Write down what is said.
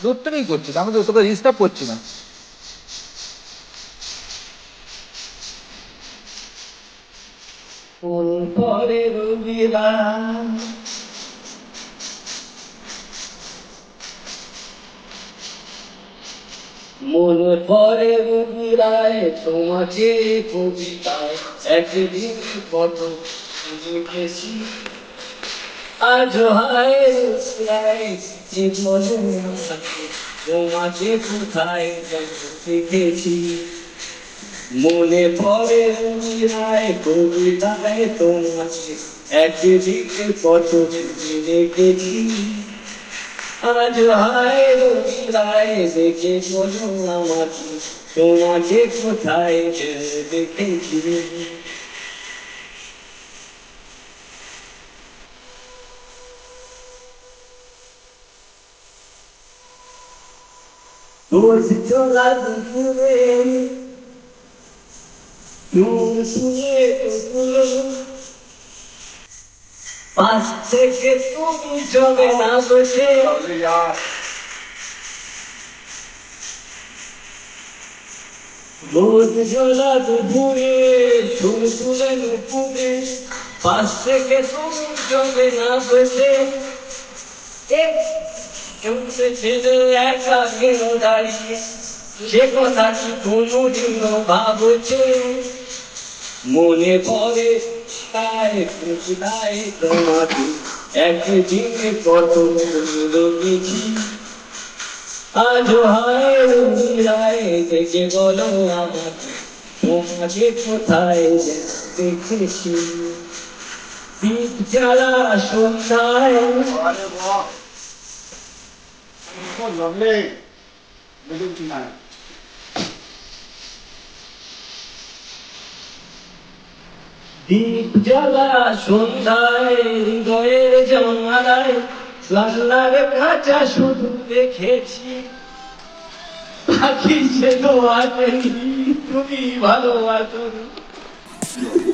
দূর থেকেই করছি, আমি তো তোকে ডিস্টার্ব করছি না। ফুল পরে রবিরা মনে পরে রবিরায় তোমাকে কবিতায় একদিন কত লিখেছি আজ হায় জীবনে তোমাকে কোথায় দেখেছি মনে পড়ে রবিরায় কবিতায় তোমাকে একদিন কত দেখেছি আজ হায় রবিরায় দেখে বলো আমাকে তোমাকে কোথায় দেখেছি বলছো না দুপুরে তুমি শুনে দুপুরে পাশ থেকে তুমি চলে না বসে বলছো না দুপুরে তুমি শুনে দুপুরে পাশ থেকে তুমি চলে না বসে ছেলে একা কেন দাঁড়িয়ে সে কথা কি কোনোদিন ভাবছে মনে পড়ে তাই তাই তোমাকে একদিন কত দেখি আজ হায় রবিরায় দেখে বলো আমাকে তোমাকে কোথায় দেখেছি দীপ জ্বালা সন্ধ্যায় দীপ জ্বালা সন্ধ্যায় হৃদয়ের জানালায় জানলার কাঁচা শুধু দেখেছি পাখি সে তো আসেনি তুমি ভালোবাসো